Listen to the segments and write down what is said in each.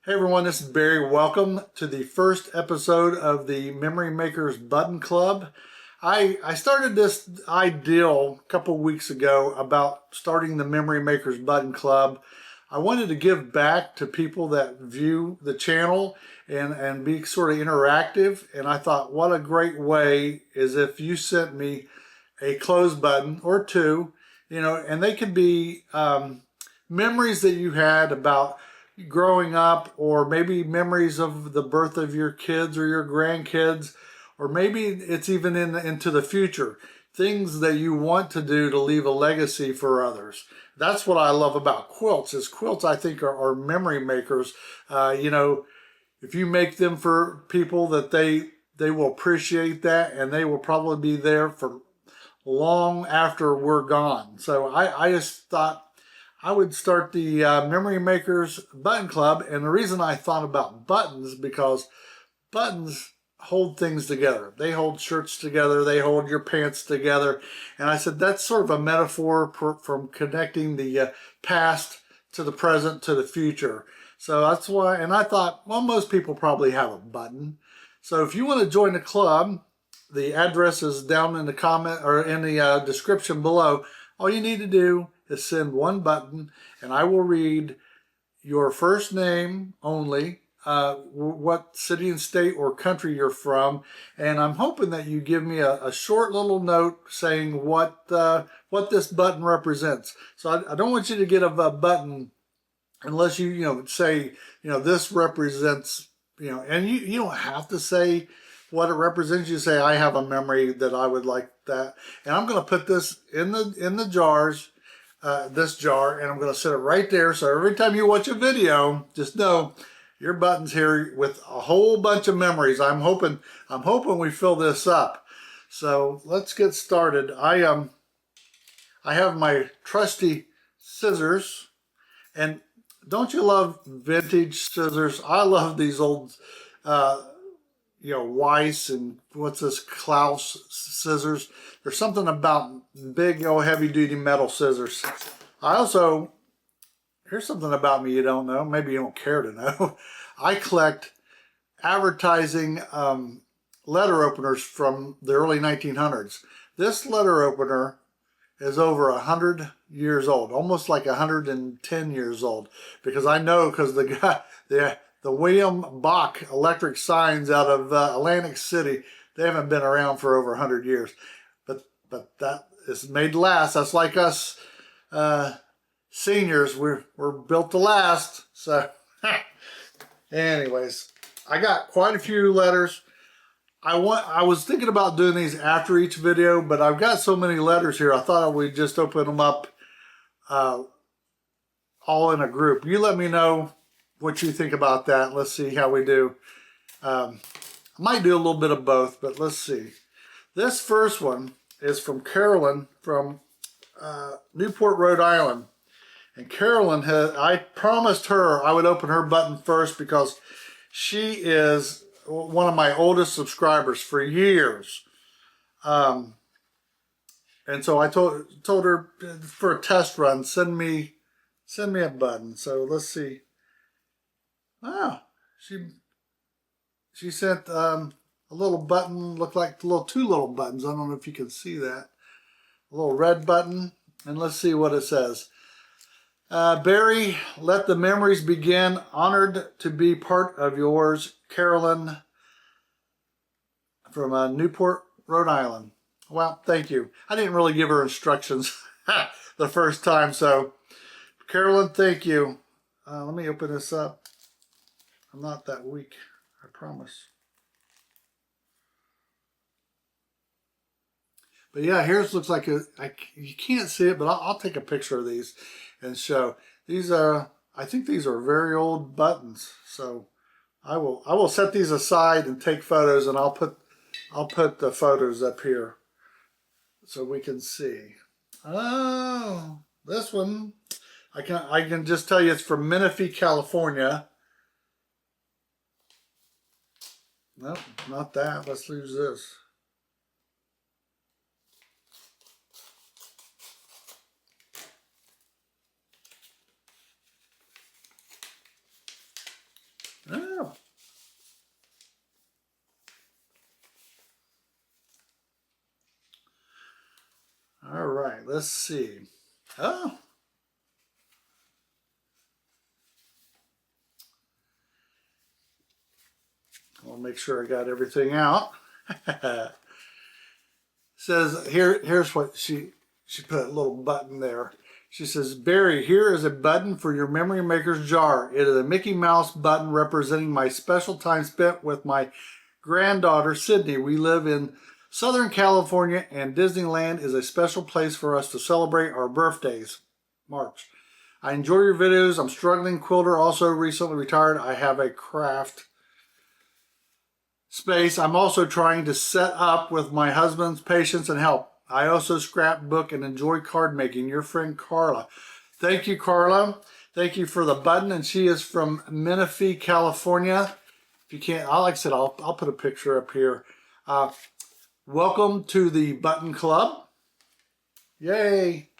Hey everyone, this is Barry. Welcome to the first episode of the Memory Makers Button Club. I started this ideal a couple weeks ago about starting the Memory Makers Button Club. I wanted to give back to people that view the channel and be sort of interactive. And I thought, what a great way is if you sent me a close button or two, and they could be memories that you had about growing up, or maybe memories of the birth of your kids or your grandkids, or maybe it's even into the future, things that you want to do to leave a legacy for others. That's what I love about quilts. Is quilts, I think, are memory makers. If you make them for people, that they will appreciate that, and they will probably be there for long after we're gone. So I just thought I would start the Memory Makers Button Club. And the reason I thought about buttons, because buttons hold things together. They hold shirts together. They hold your pants together. And I said, that's sort of a metaphor from connecting the past to the present to the future. So that's why, and I thought, well, most people probably have a button. So if you want to join the club, the address is down in the comment or in the description below. All you need to do is send one button, and I will read your first name only, what city and state or country you're from, and I'm hoping that you give me a short little note saying what this button represents. So I don't want you to get a button unless you say this represents, and you don't have to say what it represents. You say, I have a memory that I would like that, and I'm going to put this in the jars, this jar, and I'm going to set it right there. So every time you watch a video, just know your button's here with a whole bunch of memories. I'm hoping we fill this up. So let's get started. I have my trusty scissors, and don't you love vintage scissors? I love these old Weiss and what's this, Klaus scissors. There's something about big old heavy duty metal scissors. I also, here's something about me you don't know, maybe you don't care to know. I collect advertising letter openers from the early 1900s. This letter opener is over 100 years old, almost like 110 years old, because I know, because the William Bach electric signs out of Atlantic City, they haven't been around for over 100 years. But that is made to last. That's like us seniors. We're built to last. So anyways, I got quite a few letters. I was thinking about doing these after each video, but I've got so many letters here, I thought we'd just open them up all in a group. You let me know what you think about that. Let's see how we do. I might do a little bit of both, but let's see. This first one is from Carolyn from Newport, Rhode Island. And Carolyn I promised her I would open her button first because she is one of my oldest subscribers for years. And so I told her for a test run, send me a button. So let's see. Ah, she sent a little button, looked like two little buttons. I don't know if you can see that. A little red button. And let's see what it says. Barry, let the memories begin. Honored to be part of yours, Carolyn from Newport, Rhode Island. Well, thank you. I didn't really give her instructions the first time, so Carolyn, thank you. Let me open this up. I'm not that weak, I promise. But yeah, here's looks like you can't see it, but I'll take a picture of these and show. These are, I think these are very old buttons. So I will set these aside and take photos, and I'll put the photos up here so we can see. Oh, this one, I can just tell you it's from Menifee, California. Nope, not that. Let's lose this. Oh. All right, let's see. Oh. I'll make sure I got everything out. Says here's what she put a little button there. She says, Barry, here is a button for your Memory Maker's jar. It is a Mickey Mouse button representing my special time spent with my granddaughter, Sydney. We live in Southern California, and Disneyland is a special place for us to celebrate our birthdays. March. I enjoy your videos. I'm struggling quilter, also recently retired. I have a craft space I'm also trying to set up with my husband's patience and help. I also scrapbook and enjoy card making. Your friend Carla. Thank you, Carla. Thank you for the button. And she is from Menifee, California. If you can't, like I said, I'll put a picture up here. Welcome to the Button Club. Yay.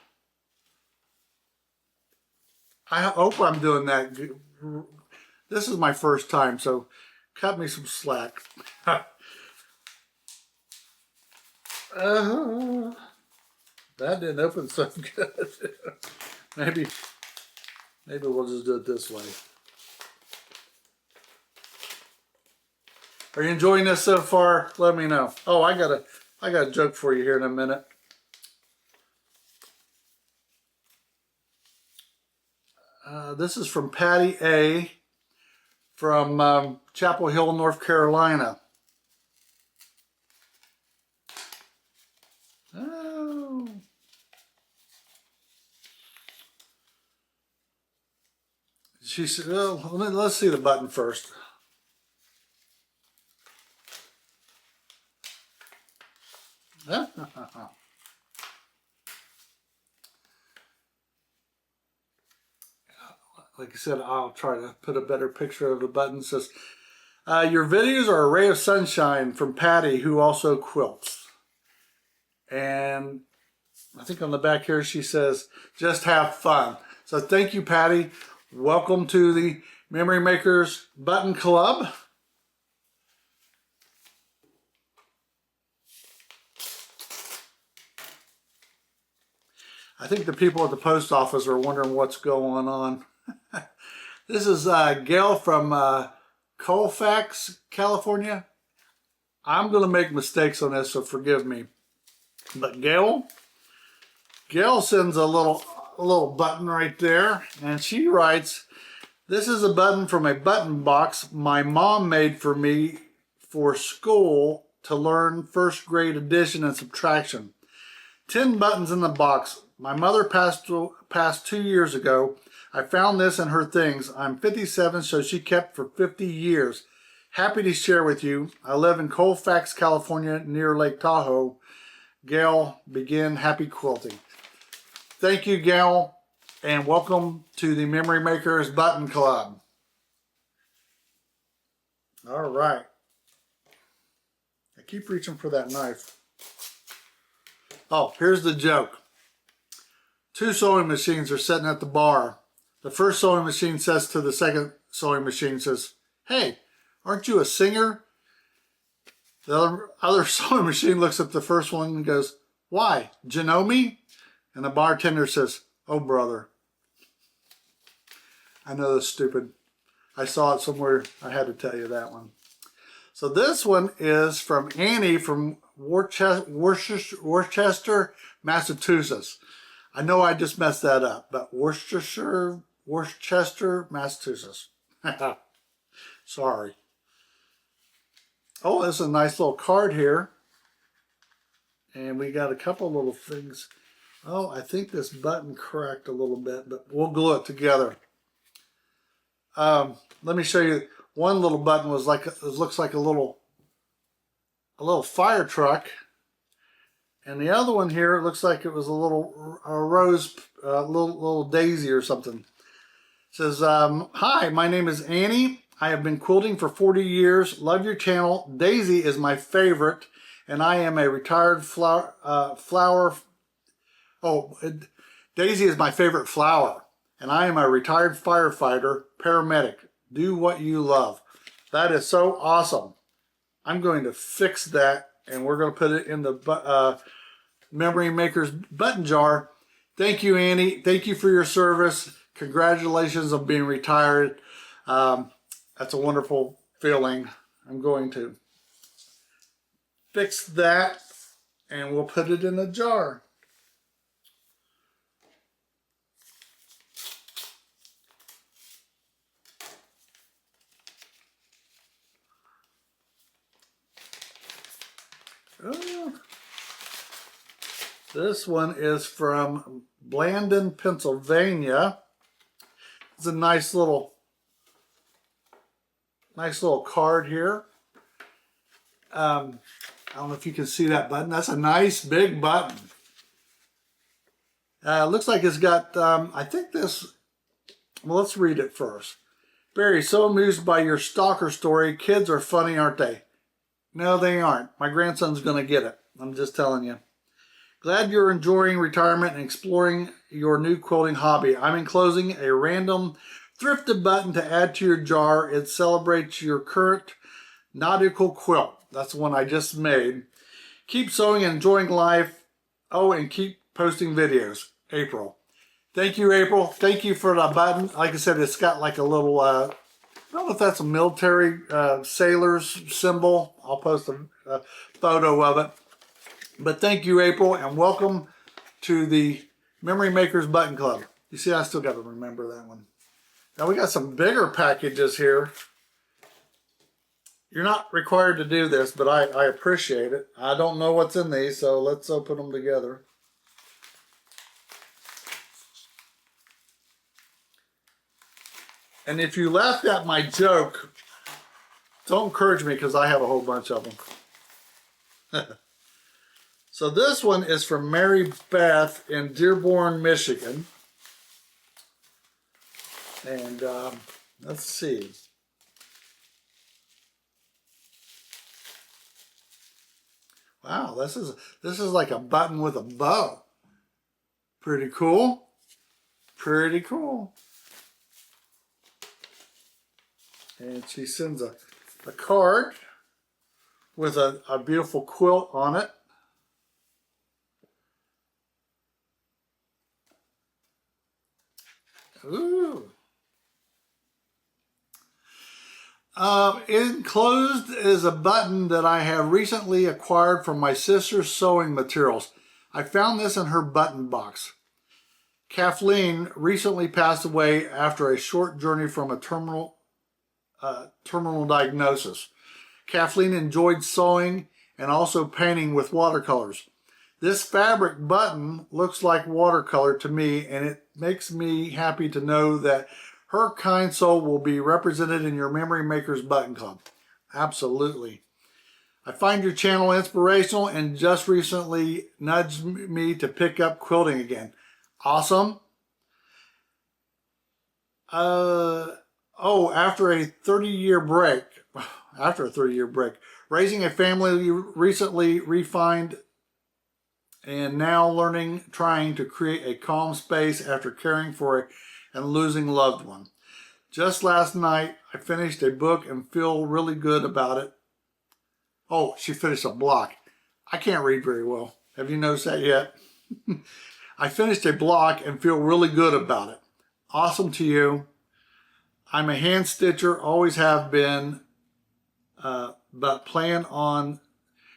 I hope I'm doing that. This is my first time, so cut me some slack. That didn't open so good. maybe we'll just do it this way. Are you enjoying this so far? Let me know. Oh, I got a joke for you here in a minute. This is from Patty A. from Chapel Hill, North Carolina. Oh. She said, well, let's see the button first. Like I said, I'll try to put a better picture of the button. It says, your videos are a ray of sunshine, from Patty, who also quilts. And I think on the back here she says, just have fun. So thank you, Patty. Welcome to the Memory Makers Button Club. I think the people at the post office are wondering what's going on. This is Gail from Colfax, California. I'm going to make mistakes on this, so forgive me. But Gail sends a little button right there, and she writes, this is a button from a button box my mom made for me for school to learn first grade addition and subtraction. 10 buttons in the box. My mother passed 2 years ago. I found this in her things. I'm 57, so she kept for 50 years. Happy to share with you. I live in Colfax, California, near Lake Tahoe. Gail, begin happy quilting. Thank you, Gail, and welcome to the Memory Makers Button Club. All right. I keep reaching for that knife. Oh, here's the joke. 2 sewing machines are sitting at the bar. The first sewing machine says to the second sewing machine, says, hey, aren't you a singer? The other sewing machine looks at the first one and goes, why, do you know me? And the bartender says, oh, brother. I know that's stupid. I saw it somewhere. I had to tell you that one. So this one is from Annie from Worcester, Massachusetts. I know I just messed that up, but Worcester, Massachusetts. Sorry. Oh, there's a nice little card here. And we got a couple little things. Oh, I think this button cracked a little bit, but we'll glue it together. Let me show you. One little button was like, it looks like a little fire truck. And the other one here, it looks like it was a rose, little daisy or something. It says, hi, my name is Annie. I have been quilting for 40 years. Love your channel. Daisy is my favorite, and I am a retired Daisy is my favorite flower, and I am a retired firefighter, paramedic. Do what you love. That is so awesome. I'm going to fix that, and we're going to put it in the Memory Maker's button jar. Thank you, Annie. Thank you for your service. Congratulations on being retired. That's a wonderful feeling. I'm going to fix that, and we'll put it in a jar. Oh, this one is from Blandon, Pennsylvania. It's a nice little card here. I don't know if you can see that button. That's a nice big button. Looks like it's got, I think this, well, let's read it first. Barry, so amused by your stalker story. Kids are funny, aren't they? No, they aren't. My grandson's going to get it. I'm just telling you. Glad you're enjoying retirement and exploring your new quilting hobby. I'm enclosing a random thrifted button to add to your jar. It celebrates your current nautical quilt. That's the one I just made. Keep sewing and enjoying life. Oh, and keep posting videos. April. Thank you, April. Thank you for the button. Like I said, it's got like a little, I don't know if that's a military sailor's symbol. I'll post a photo of it. But thank you, April, and welcome to the Memory Makers Button Club. You see, I still got to remember that one. Now we got some bigger packages here. You're not required to do this, but I appreciate it. I don't know what's in these, so let's open them together. And if you laughed at my joke, don't encourage me because I have a whole bunch of them. So this one is from Mary Beth in Dearborn, Michigan. And let's see. Wow, this is like a button with a bow. Pretty cool. Pretty cool. And she sends a card with a beautiful quilt on it. Ooh. Enclosed is a button that I have recently acquired from my sister's sewing materials. I found this in her button box. Kathleen recently passed away after a short journey from a terminal diagnosis. Kathleen enjoyed sewing and also painting with watercolors. This fabric button looks like watercolor to me, and it makes me happy to know that her kind soul will be represented in your Memory Makers Button Club. Absolutely. I find your channel inspirational and just recently nudged me to pick up quilting again. Awesome. After a 30-year break, raising a family recently refined and now trying to create a calm space after caring for and losing a loved one. Just last night, I finished a book and feel really good about it. Oh, she finished a block. I can't read very well. Have you noticed that yet? I finished a block and feel really good about it. Awesome to you. I'm a hand stitcher, always have been, but plan on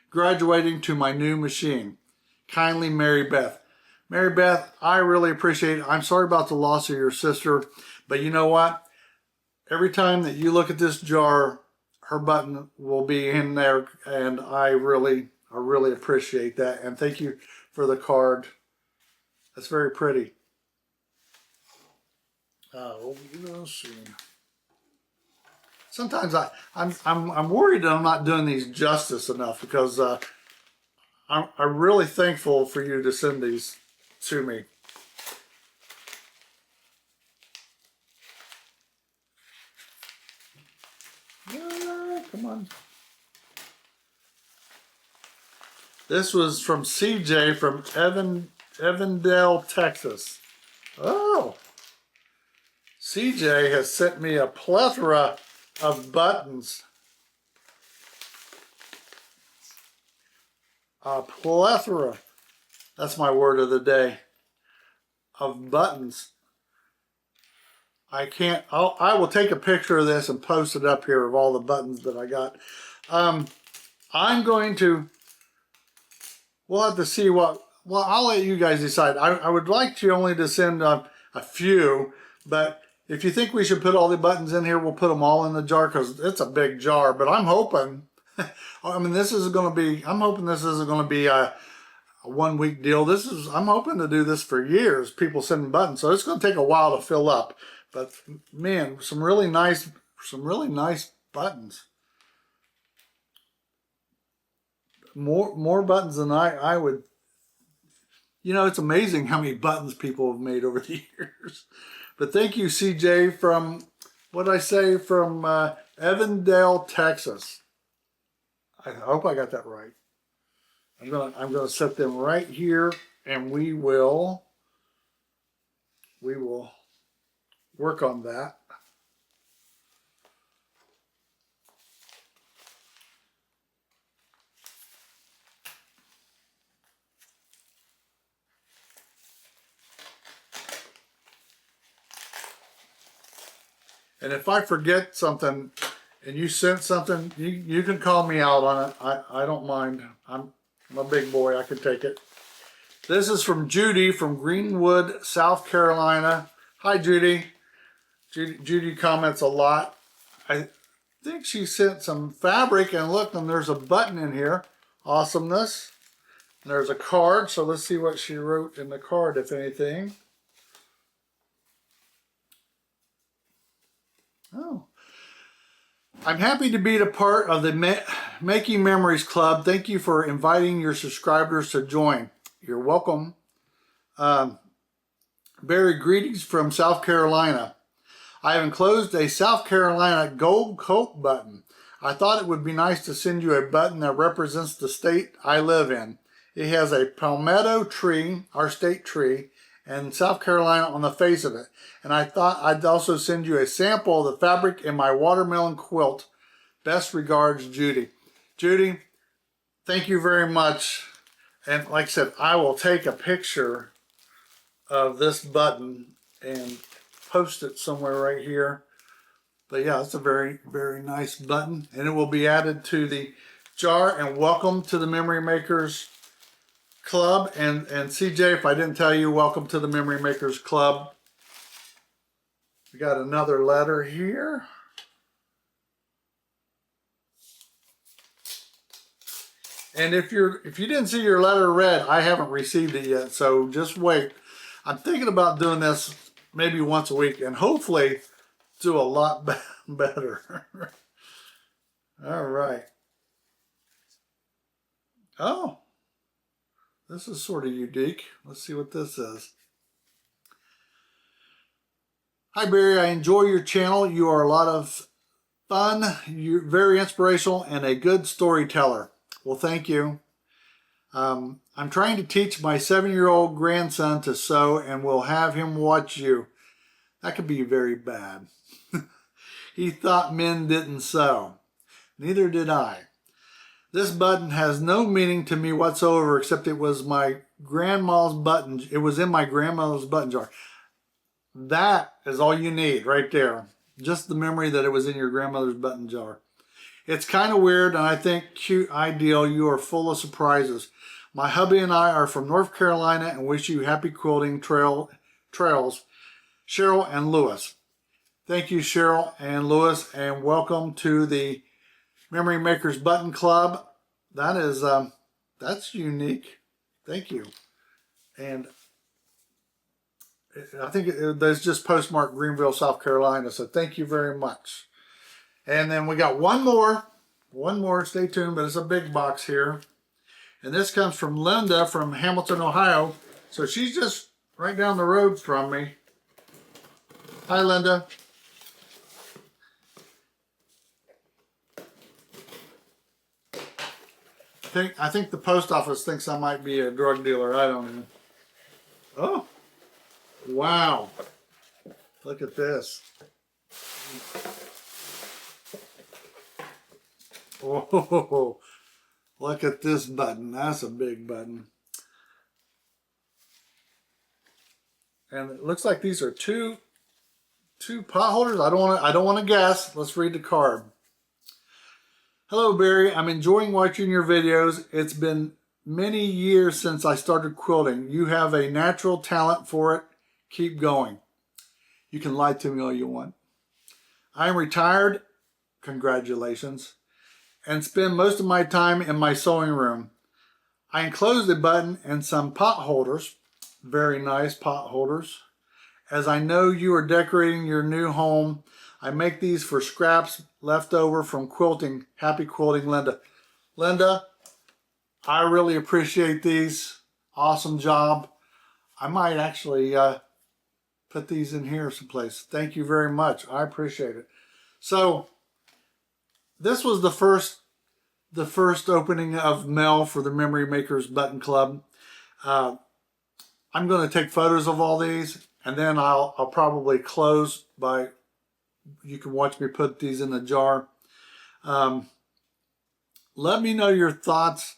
graduating to my new machine. Kindly, Mary Beth. Mary Beth, I really appreciate it. I'm sorry about the loss of your sister, but you know what? Every time that you look at this jar, her button will be in there, and I really appreciate that. And thank you for the card. That's very pretty. Let's see. Sometimes I'm worried that I'm not doing these justice enough because I'm really thankful for you to send these to me. Come on. This was from CJ from Evandale, Texas. Oh. CJ has sent me a plethora of buttons. A plethora, that's my word of the day, of buttons. I will take a picture of this and post it up here of all the buttons that I got. I'm going to, we'll have to see what, well, I'll let you guys decide. I would like you only to send a few, but if you think we should put all the buttons in here, we'll put them all in the jar because it's a big jar. But I'm hoping, I mean, this is going to be, I'm hoping this isn't going to be a 1 week deal. I'm hoping to do this for years, people sending buttons. So it's going to take a while to fill up. But man, some really nice buttons. More buttons than I would. You know, it's amazing how many buttons people have made over the years. But thank you, CJ, from, what did I say, from Evandale, Texas. I hope I got that right. I'm gonna set them right here, and we will work on that. And if I forget something and you sent something, you can call me out on it. I don't mind. I'm a big boy. I can take it. This is from Judy from Greenwood, South Carolina. Hi, Judy. Judy comments a lot. I think she sent some fabric, and look, and there's a button in here. Awesomeness. And there's a card, so let's see what she wrote in the card, if anything. Oh. I'm happy to be a part of the Making Memories Club. Thank you for inviting your subscribers to join. You're welcome. Barry, greetings from South Carolina. I have enclosed a South Carolina gold coat button. I thought it would be nice to send you a button that represents the state I live in. It has a palmetto tree, our state tree, and South Carolina on the face of it. And I thought I'd also send you a sample of the fabric in my watermelon quilt. Best regards, Judy. Judy, thank you very much. And like I said, I will take a picture of this button and post it somewhere right here. But yeah, it's a very, very nice button, and it will be added to the jar. And welcome to the Memory Makers Club. And CJ, if I didn't tell you, welcome to the Memory Makers Club. We got another letter here. And if you didn't see your letter read, I haven't received it yet, so just wait. I'm thinking about doing this maybe once a week, and hopefully do a lot better. All right. Oh, this is sort of unique. Let's see what this is. Hi, Barry. I enjoy your channel. You are a lot of fun. You're very inspirational and a good storyteller. Well, thank you. I'm trying to teach my 7-year-old grandson to sew, and will have him watch you. That could be very bad. He thought men didn't sew. Neither did I. This button has no meaning to me whatsoever, except it was my grandma's button. It was in my grandmother's button jar. That is all you need right there. Just the memory that it was in your grandmother's button jar. It's kind of weird, and I think cute, ideal. You are full of surprises. My hubby and I are from North Carolina and wish you happy quilting trails, Cheryl and Lewis. Thank you, Cheryl and Lewis, and welcome to the Memory Makers Button Club. That is, that's unique. Thank you. And I think there's just postmarked Greenville, South Carolina, so thank you very much. And then we got one more, stay tuned, but it's a big box here. And this comes from Linda from Hamilton, Ohio. So she's just right down the road from me. Hi, Linda. I think the post office thinks I might be a drug dealer. I don't know. Oh, wow. Look at this. Oh, look at this button. That's a big button. And it looks like these are two pot holders. I don't want to guess. Let's read the card. Hello, Barry. I'm enjoying watching your videos. It's been many years since I started quilting. You have a natural talent for it. Keep going. You can lie to me all you want. I am retired. Congratulations. And spend most of my time in my sewing room. I enclosed a button and some pot holders, very nice pot holders. As I know you are decorating your new home, I make these for scraps left over from quilting. Happy quilting, Linda. Linda, I really appreciate these. Awesome job. I might actually put these in here someplace. Thank you very much. I appreciate it. So this was the first opening of mail for the Memory Makers Button Club. I'm going to take photos of all these, and then I'll probably close by, you can watch me put these in a jar. Let me know your thoughts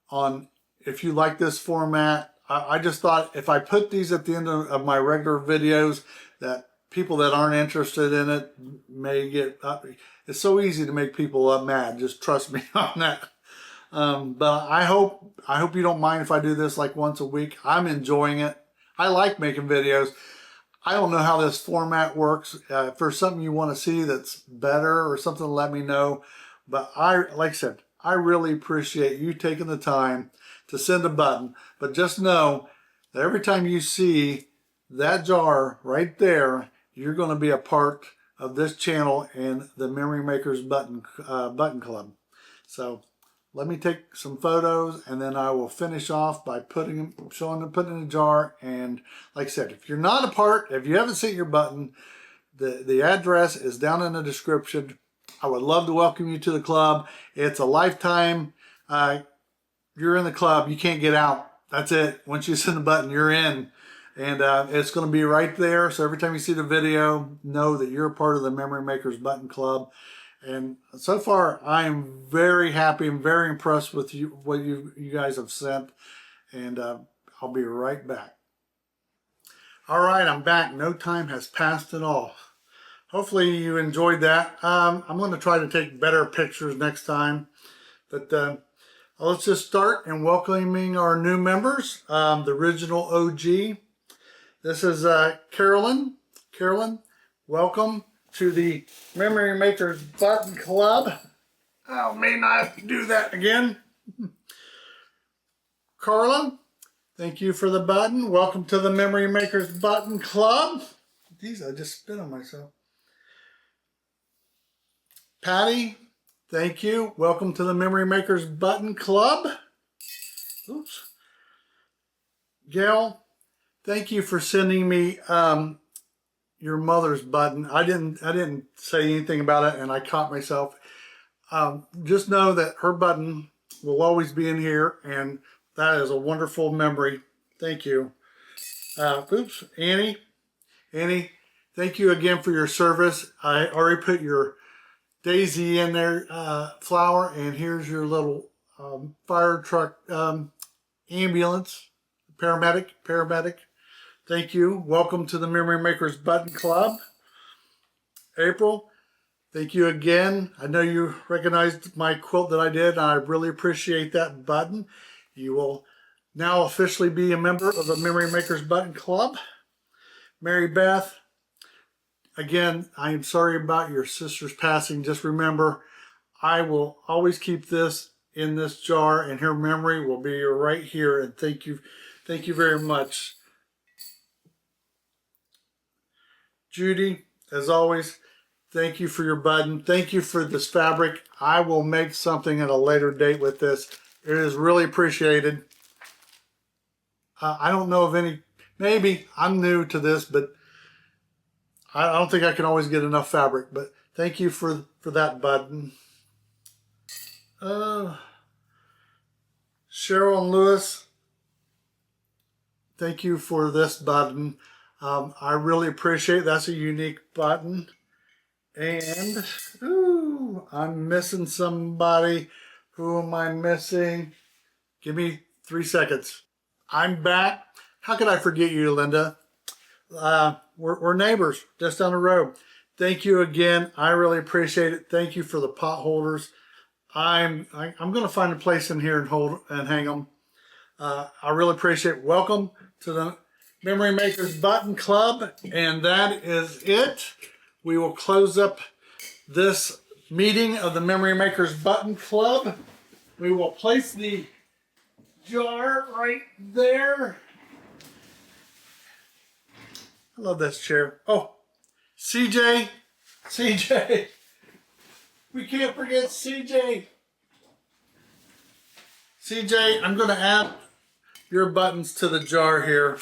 on if you like this format. I just thought if I put these at the end of my regular videos, that people that aren't interested in it may get up. It's so easy to make people mad. Just trust me on that. But I hope you don't mind if I do this like once a week. I'm enjoying it. I like making videos. I don't know how this format works. If there's something you want to see that's better or something, let me know. But like I said, I really appreciate you taking the time to send a button. But just know that every time you see that jar right there, you're going to be a part of this channel and the Memory Makers Button Club. So let me take some photos, and then I will finish off by putting them in a jar. And like I said, if you're not a part, if you haven't sent your button, the address is down in the description. I would love to welcome you to the club. It's a lifetime. You're in the club. You can't get out. That's it. Once you send the button, you're in. And it's going to be right there. So every time you see the video, know that you're a part of the Memory Makers Button Club. And so far, I am very happy and very impressed with what you guys have sent. And I'll be right back. All right, I'm back. No time has passed at all. Hopefully you enjoyed that. I'm going to try to take better pictures next time. But let's just start in welcoming our new members, the original OG. This is Carolyn. Carolyn, welcome to the Memory Makers Button Club. I may not have to do that again. Carla, thank you for the button. Welcome to the Memory Makers Button Club. Geez, I just spit on myself. Patty, thank you. Welcome to the Memory Makers Button Club. Oops. Gail, thank you for sending me your mother's button. I didn't say anything about it, and I caught myself. Just know that her button will always be in here, and that is a wonderful memory. Thank you. Oops, Annie, thank you again for your service. I already put your daisy in there, flower, and here's your little fire truck ambulance, paramedic. Thank you. Welcome to the Memory Makers Button Club. April, thank you again. I know you recognized my quilt that I did, and I really appreciate that button. You will now officially be a member of the Memory Makers Button Club. Mary Beth, again, I am sorry about your sister's passing. Just remember, I will always keep this in this jar, and her memory will be right here. And thank you very much. Judy, as always, thank you for your button. Thank you for this fabric. I will make something at a later date with this. It is really appreciated. I don't know of any, maybe I'm new to this, but I don't think I can always get enough fabric. But thank you for that button. Cheryl and Lewis, thank you for this button. I really appreciate it. That's a unique button. And, ooh, I'm missing somebody. Who am I missing? Give me 3 seconds. I'm back. How could I forget you, Linda? We're neighbors just down the road. Thank you again. I really appreciate it. Thank you for the pot holders. I'm going to find a place in here and hold and hang them. I really appreciate it. Welcome to the Memory Makers Button Club, and that is it. We will close up this meeting of the Memory Makers Button Club. We will place the jar right there. I love this chair. Oh, CJ, we can't forget CJ. CJ, I'm going to add your buttons to the jar here.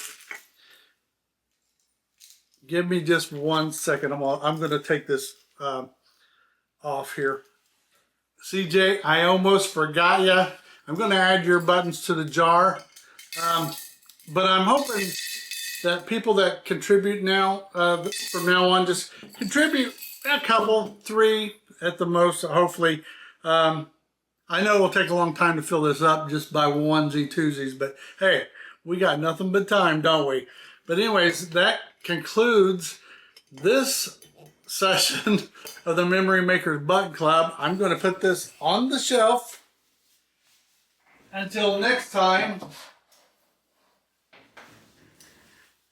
Give me just 1 second. I'm going to take this off here. CJ, I almost forgot you. I'm going to add your buttons to the jar. But I'm hoping that people that contribute now, from now on, just contribute a couple, 3 at the most, hopefully. I know it'll take a long time to fill this up just by onesie twosies, but hey, we got nothing but time, don't we? But anyways, that concludes this session of the Memory Makers Button Club. I'm going to put this on the shelf until next time.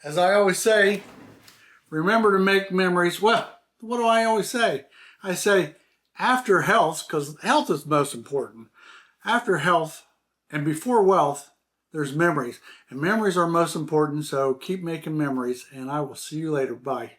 As I always say, remember to make memories. Well, what do I always say? I say, after health, because health is most important. After health and before wealth, there's memories. And memories are most important, so keep making memories, and I will see you later. Bye.